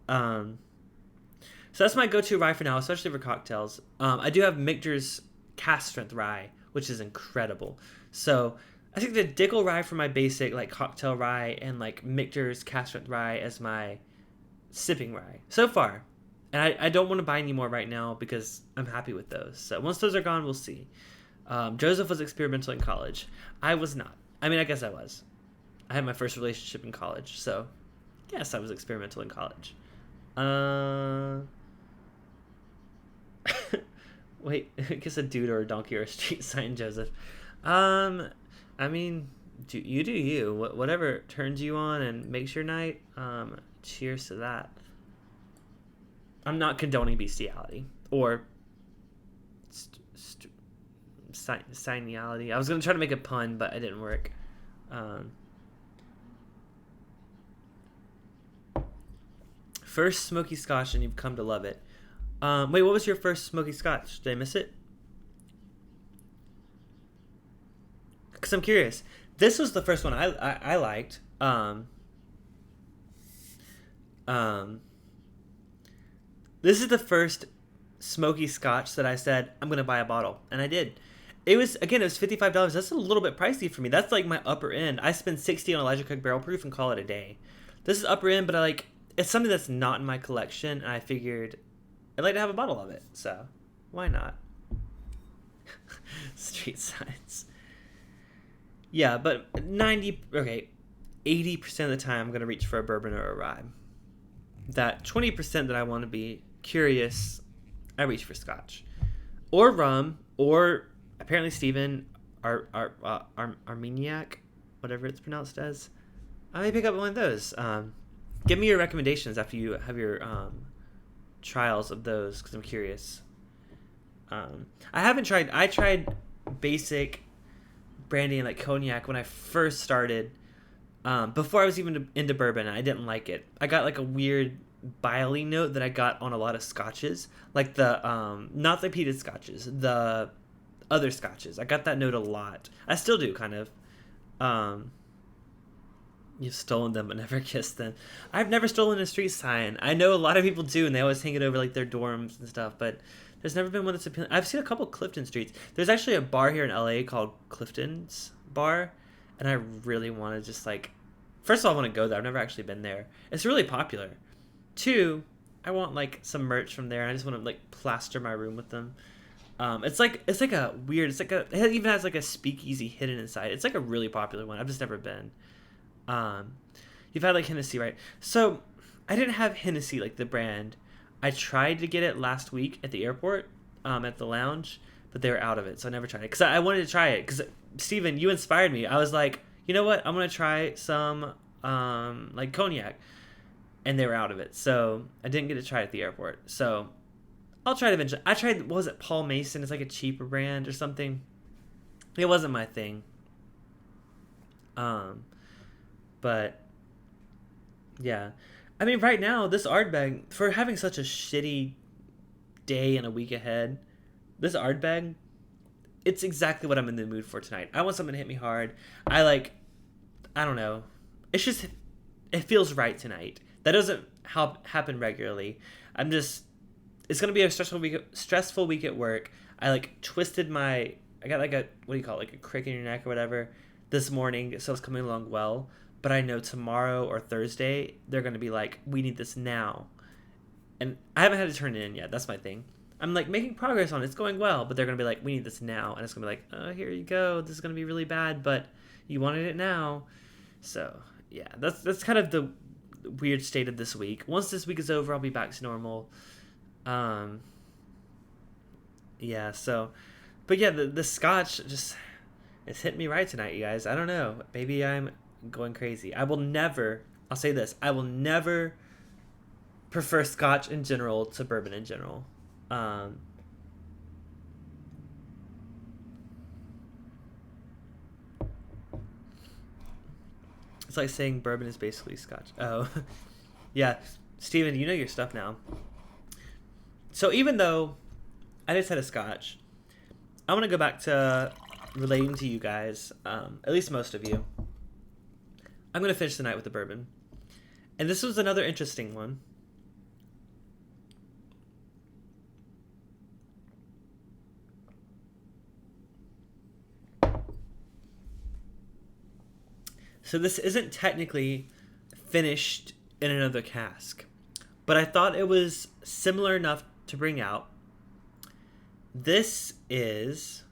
So that's my go-to rye for now, especially for cocktails. I do have Michter's cask strength rye, which is incredible. So I think the Dickel rye for my basic like cocktail rye, and like Michter's cask strength rye as my sipping rye so far. And I don't want to buy any more right now because I'm happy with those. So once those are gone, we'll see. Joseph was experimental in college. I was not. I mean, I guess I was. I had my first relationship in college, so yes, I was experimental in college. Wait, I guess a dude or a donkey or a street sign, Joseph. I mean, do you. Whatever turns you on and makes your night. Cheers to that. I'm not condoning bestiality or signiality. I was going to try to make a pun, but it didn't work. First smoky scotch, and you've come to love it. Wait, what was your first smoky scotch? Did I miss it? Because I'm curious. This was the first one I liked. This is the first smoky scotch that I said, I'm going to buy a bottle. And I did. It was $55. That's a little bit pricey for me. That's like my upper end. I spend $60 on Elijah Cook Barrel Proof and call it a day. This is upper end, but it's something that's not in my collection. And I figured I'd like to have a bottle of it. So why not? Street signs. Yeah, but 80% of the time I'm going to reach for a bourbon or a rye. That 20% that I want to be curious, I reach for scotch. Or rum, or apparently Steven, Armagnac, whatever it's pronounced as. I may pick up one of those. Give me your recommendations after you have your trials of those, because I'm curious. I tried basic brandy and like cognac when I first started. Before I was even into bourbon, I didn't like it. I got like a weird biley note that I got on a lot of scotches, like the not the peated scotches, the other scotches. I got that note a lot. I still do, kind of. You've stolen them but never kissed them. I've never stolen a street sign. I know a lot of people do, and they always hang it over like their dorms and stuff, but there's never been one that's appealing. I've seen a couple Clifton streets. There's actually a bar here in LA called Clifton's Bar, and I really want to just like, first of all, I want to go there. I've never actually been there. It's really popular. 2, I want like some merch from there. I just want to like plaster my room with them. It's like a weird. It even has like a speakeasy hidden inside. It's like a really popular one. I've just never been. You've had like Hennessy, right? So I didn't have Hennessy, like the brand. I tried to get it last week at the airport, at the lounge, but they were out of it, so I never tried it. Because I wanted to try it. Because, Steven, you inspired me. I was like, you know what? I'm going to try some, like, cognac. And they were out of it. So I didn't get to try it at the airport. So I'll try it eventually. I tried, what was it, Paul Mason? It's like a cheaper brand or something. It wasn't my thing. But, yeah. I mean, right now, this Ardbeg, for having such a shitty day and a week ahead, this Ardbeg, it's exactly what I'm in the mood for tonight. I want something to hit me hard. I don't know. It's just, it feels right tonight. That doesn't happen regularly. It's going to be a stressful week at work. I twisted I got like a, what do you call it, like a crick in your neck or whatever this morning, so it's coming along well. But I know tomorrow or Thursday, they're going to be like, we need this now. And I haven't had to turn it in yet. That's my thing. I'm like making progress on it. It's going well. But they're going to be like, we need this now. And it's going to be like, oh, here you go. This is going to be really bad, but you wanted it now. So, yeah, that's kind of the weird state of this week. Once this week is over, I'll be back to normal. Yeah, so. But yeah, the scotch just, it's hit me right tonight, you guys. I don't know. Maybe I'm going crazy. I'll say this, I will never prefer scotch in general to bourbon in general. It's like saying bourbon is basically scotch. Oh. Yeah, Steven, you know your stuff now. So even though I just had a scotch, I want to go back to relating to you guys, at least most of you. I'm going to finish the night with the bourbon. And this was another interesting one. So this isn't technically finished in another cask, but I thought it was similar enough to bring out. This is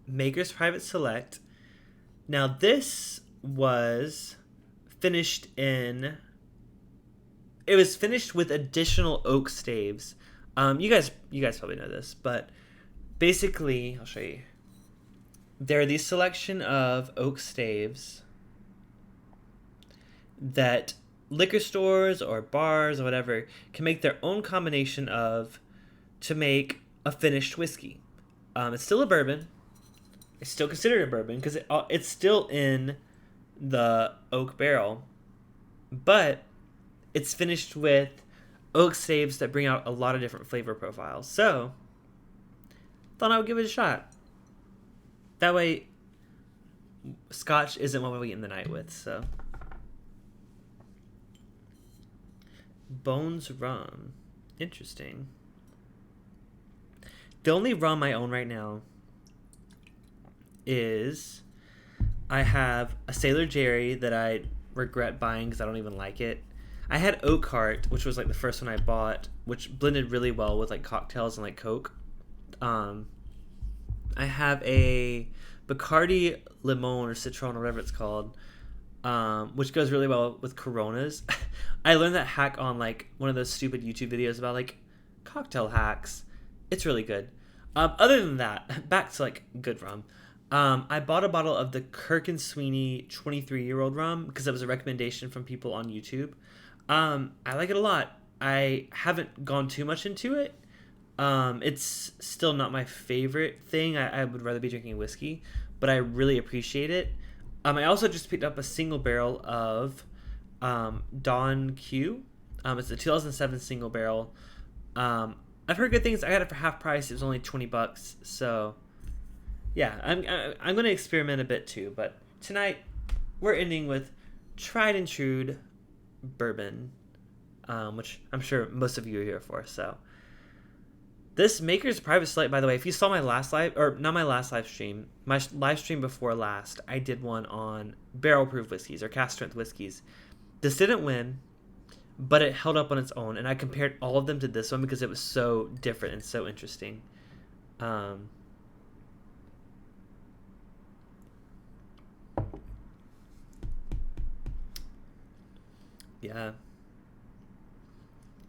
Maker's Private Select. Now this was finished in... It was finished with additional oak staves. You guys probably know this, but basically, I'll show you. There are these selection of oak staves that liquor stores or bars or whatever can make their own combination of to make a finished whiskey. It's still a bourbon. It's still considered a bourbon because it's still in the oak barrel, but it's finished with oak staves that bring out a lot of different flavor profiles. So, thought I would give it a shot. That way, Scotch isn't what we end the night with. So, Bones rum, interesting. The only rum I own right now is I have a Sailor Jerry that I regret buying because I don't even like it. I had Oak Heart, which was like the first one I bought, which blended really well with like cocktails and like Coke. I have a Bacardi Limon or Citron or whatever it's called, which goes really well with Coronas. I learned that hack on like one of those stupid YouTube videos about like cocktail hacks. It's really good. Other than that, back to like good rum. I bought a bottle of the Kirk and Sweeney 23-year-old rum because it was a recommendation from people on YouTube. I like it a lot. I haven't gone too much into it. It's still not my favorite thing. I would rather be drinking whiskey, but I really appreciate it. I also just picked up a single barrel of Don Q. It's a 2007 single barrel. I've heard good things. I got it for half price. It was only $20. So, yeah, I'm going to experiment a bit too. But tonight, we're ending with tried and true bourbon, which I'm sure most of you are here for. So, this Maker's Private Select, by the way, if you saw my last live, or not my last live stream, my live stream before last, I did one on barrel proof whiskeys or cask strength whiskeys. This didn't win, but it held up on its own, and I compared all of them to this one because it was so different and so interesting. Yeah.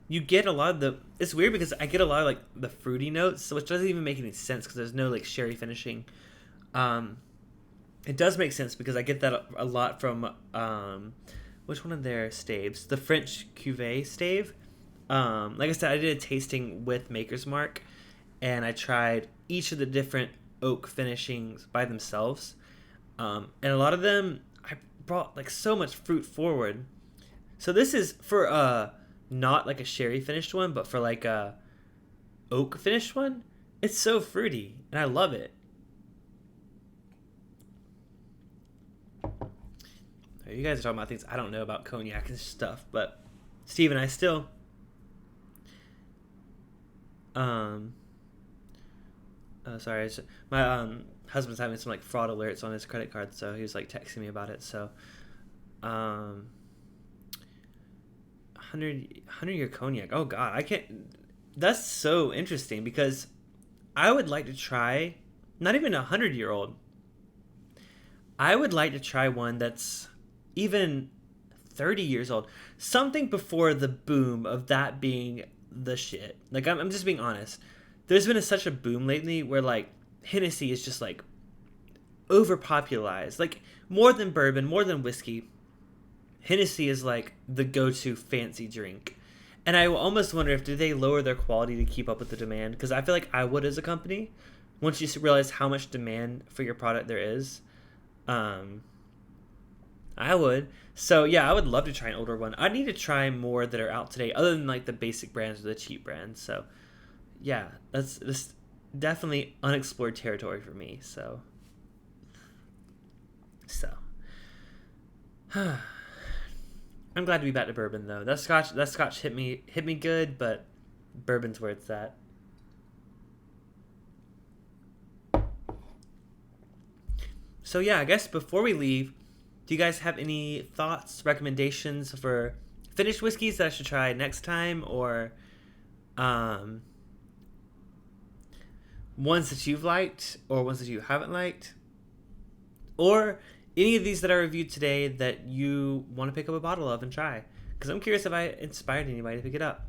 You get a lot of the... It's weird because I get a lot of, like, the fruity notes, which doesn't even make any sense because there's no, like, sherry finishing. It does make sense because I get that a lot from... which one of their staves? The French Cuvée stave. Like I said, I did a tasting with Maker's Mark, and I tried each of the different oak finishings by themselves. And a lot of them, I brought, like, so much fruit forward. So this is for not like a sherry finished one, but for like a oak finished one. It's so fruity, and I love it. You guys are talking about things I don't know about cognac and stuff, but Steve and I still. Sorry, my husband's having some like fraud alerts on his credit card, so he was like texting me about it. So, 100-year cognac. Oh God, I can't. That's so interesting because I would like to try, not even 100-year-old. I would like to try one that's even 30 years old. Something before the boom of that being the shit. Like, I'm just being honest. There's been such a boom lately where, like, Hennessy is just, like, overpopularized. Like, more than bourbon, more than whiskey, Hennessy is, like, the go-to fancy drink. And I almost wonder if do they lower their quality to keep up with the demand? Because I feel like I would as a company, once you realize how much demand for your product there is. I would. So, yeah, I would love to try an older one. I need to try more that are out today, other than, like, the basic brands or the cheap brands. So, yeah, that's definitely unexplored territory for me. So. I'm glad to be back to bourbon, though. That Scotch hit me good, but bourbon's where it's at. So, yeah, I guess before we leave, Do you guys have any thoughts, recommendations for finished whiskeys that I should try next time, or ones that you've liked or ones that you haven't liked, or any of these that I reviewed today that you want to pick up a bottle of and try? Because I'm curious if I inspired anybody to pick it up.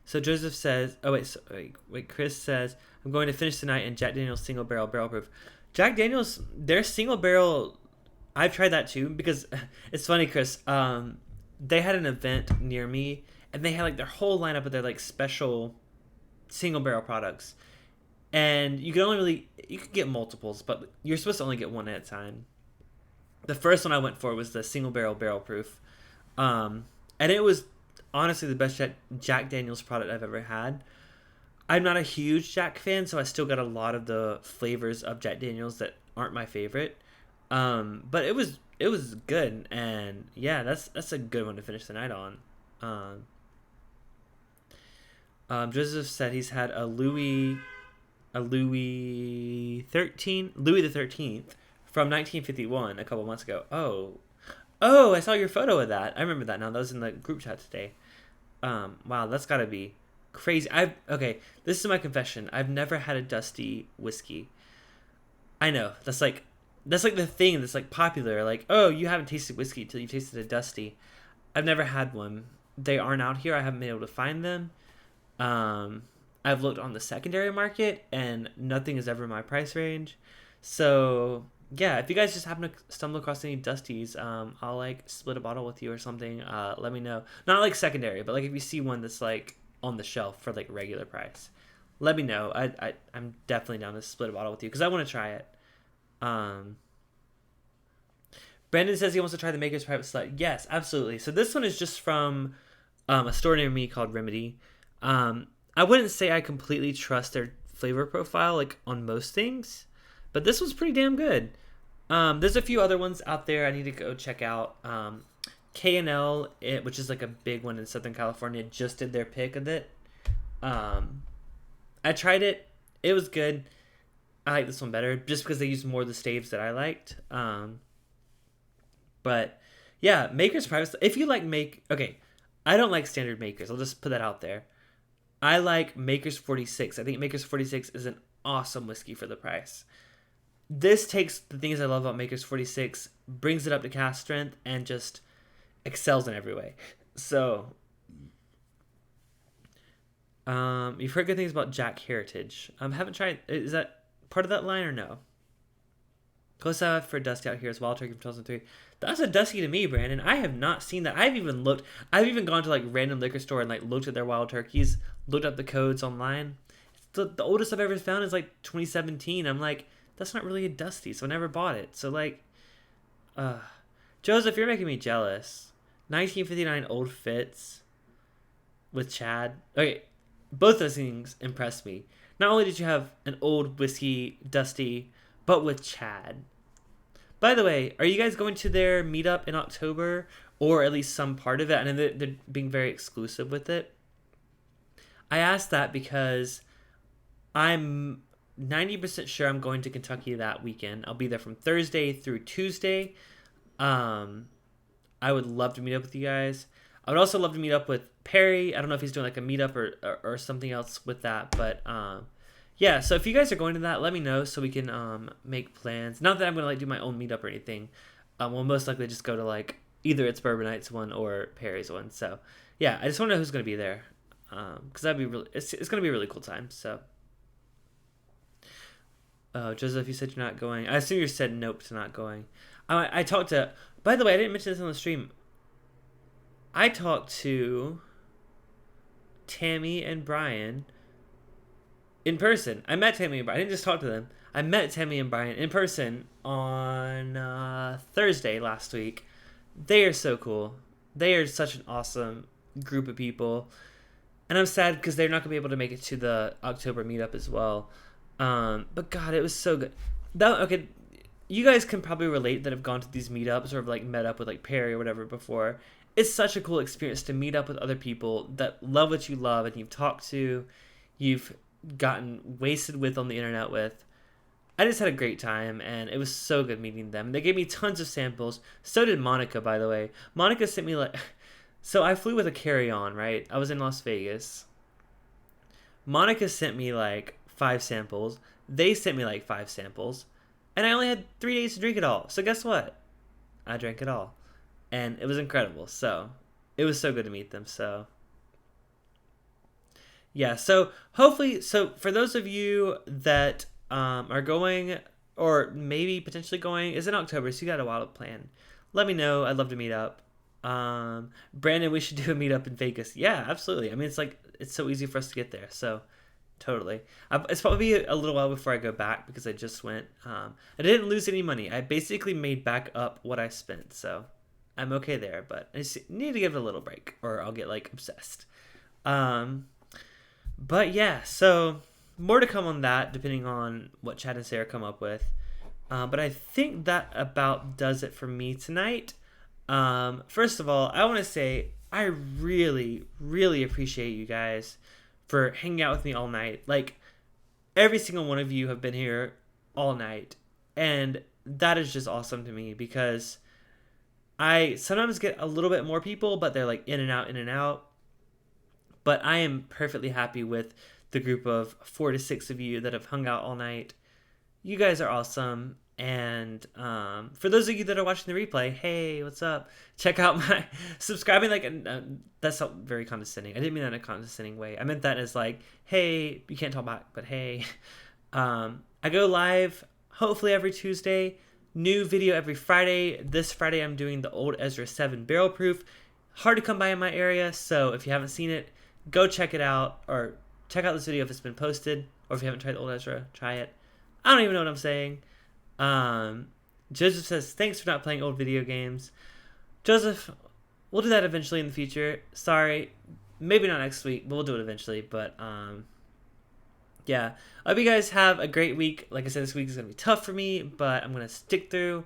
So Joseph says, wait, Chris says, I'm going to finish tonight in Jack Daniel's single barrel proof. Jack Daniel's, their single barrel, I've tried that too, because it's funny, Chris. They had an event near me, and they had like their whole lineup of their like special single barrel products. And you could get multiples, but you're supposed to only get one at a time. The first one I went for was the single barrel proof. And it was honestly the best Jack Daniel's product I've ever had. I'm not a huge Jack fan, so I still got a lot of the flavors of Jack Daniel's that aren't my favorite. But it was good, and yeah, that's a good one to finish the night on. Joseph said he's had a Louis the 13th from 1951 a couple months ago. Oh, I saw your photo of that. I remember that now. That was in the group chat today. Wow, that's gotta be crazy. This is my confession. I've never had a dusty whiskey. I know that's like the thing that's like popular. Like, oh, you haven't tasted whiskey until you tasted a dusty. I've never had one. They aren't out here. I haven't been able to find them. I've looked on the secondary market, and nothing is ever in my price range. So yeah, if you guys just happen to stumble across any dusties, I'll like split a bottle with you or something. Let me know. Not like secondary, but like if you see one that's like on the shelf for like regular price, let me know. I'm definitely down to split a bottle with you because I want to try it. Brandon says he wants to try the Maker's Private Slut. Yes, absolutely. So this one is just from a store near me called Remedy. I wouldn't say I completely trust their flavor profile like on most things, but this was pretty damn good. There's a few other ones out there I need to go check out. K&L, which is like a big one in Southern California, just did their pick of it. I tried it. It was good. I like this one better just because they used more of the staves that I liked. But yeah, Maker's Private. If you like I don't like standard Makers. I'll just put that out there. I like Maker's 46. I think Maker's 46 is an awesome whiskey for the price. This takes the things I love about Maker's 46, brings it up to cask strength, and just excels in every way. So, you've heard good things about Jack Heritage. Haven't tried. Is that part of that line or no? Close out for Dusty out here is Wild Turkey from 2003. That's a Dusty to me, Brandon. I have not seen that. I've even gone to like random liquor store and like looked at their Wild Turkeys, looked up the codes online. The oldest I've ever found is like 2017. I'm like, that's not really a Dusty, so I never bought it. So like, Joseph, you're making me jealous. 1959 Old Fitz with Chad. Okay, both those things impressed me. Not only did you have an old whiskey Dusty, but with Chad. By the way, are you guys going to their meetup in October, or at least some part of it? I know they're being very exclusive with it. I asked that because I'm 90% sure I'm going to Kentucky that weekend. I'll be there from Thursday through Tuesday. I would love to meet up with you guys. I would also love to meet up with Perry. I don't know if he's doing like a meetup or something else with that, but yeah, so if you guys are going to that, let me know so we can make plans. Not that I'm going to like do my own meetup or anything. We'll most likely just go to like either it's Bourbonite's one or Perry's one. So yeah, I just want to know who's going to be there because that'd be really it's going to be a really cool time. So Joseph, you said you're not going. I assume you said nope to not going. I talked to. By the way, I didn't mention this on the stream. I talked to Tammy and Brian in person. I met Tammy and Brian. I didn't just talk to them. I met Tammy and Brian in person on Thursday last week. They are so cool. They are such an awesome group of people. And I'm sad because they're not going to be able to make it to the October meetup as well. But God, it was so good. Okay, you guys can probably relate that have gone to these meetups or have like met up with like Perry or whatever before. It's such a cool experience to meet up with other people that love what you love and you've talked to, you've gotten wasted with on the internet with. I just had a great time, and it was so good meeting them. They gave me tons of samples. So did Monica, by the way. Monica sent me like, so I flew with a carry-on, right? I was in Las Vegas. Monica sent me like 5 samples. They sent me like 5 samples, and I only had 3 days to drink it all. So guess what? I drank it all, and it was incredible. So it was so good to meet them. So yeah, so hopefully, so for those of you that are going or maybe potentially going, is in October, so you got a while to plan. Let me know. I'd love to meet up. Brandon, we should do a meetup in Vegas. Yeah, absolutely. I mean, it's like it's so easy for us to get there. So totally. It's probably a little while before I go back because I just went. I didn't lose any money. I basically made back up what I spent, so I'm okay there. But I just need to give it a little break, or I'll get like obsessed. But yeah, so more to come on that, depending on what Chad and Sarah come up with. But I think that about does it for me tonight. First of all, I want to say I really, really appreciate you guys for hanging out with me all night. Like, every single one of you have been here all night. And that is just awesome to me because I sometimes get a little bit more people, but they're like in and out, in and out. But I am perfectly happy with the group of 4 to 6 of you that have hung out all night. You guys are awesome. And for those of you that are watching the replay, hey, what's up? Check out my subscribing. Like, that's not very condescending. I didn't mean that in a condescending way. I meant that as like, hey, you can't talk back, but hey. I go live hopefully every Tuesday. New video every Friday. This Friday I'm doing the Old Ezra 7 barrel proof. Hard to come by in my area, so if you haven't seen it, go check it out, or check out this video if it's been posted, or if you haven't tried the Old Ezra, try it. I don't even know what I'm saying. Joseph says, thanks for not playing old video games. Joseph, we'll do that eventually in the future. Sorry, maybe not next week, but we'll do it eventually. But yeah, I hope you guys have a great week. Like I said, this week is going to be tough for me, but I'm going to stick through,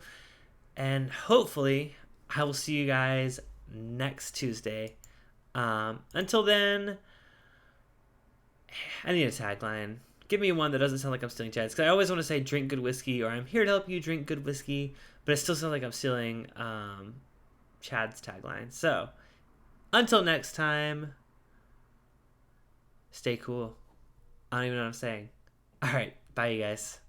and hopefully I will see you guys next Tuesday. Until then, I need a tagline. Give me one that doesn't sound like I'm stealing Chad's, because I always want to say drink good whiskey, or I'm here to help you drink good whiskey, but it still sounds like I'm stealing Chad's tagline. So until next time, stay cool. I don't even know what I'm saying. All right, bye you guys.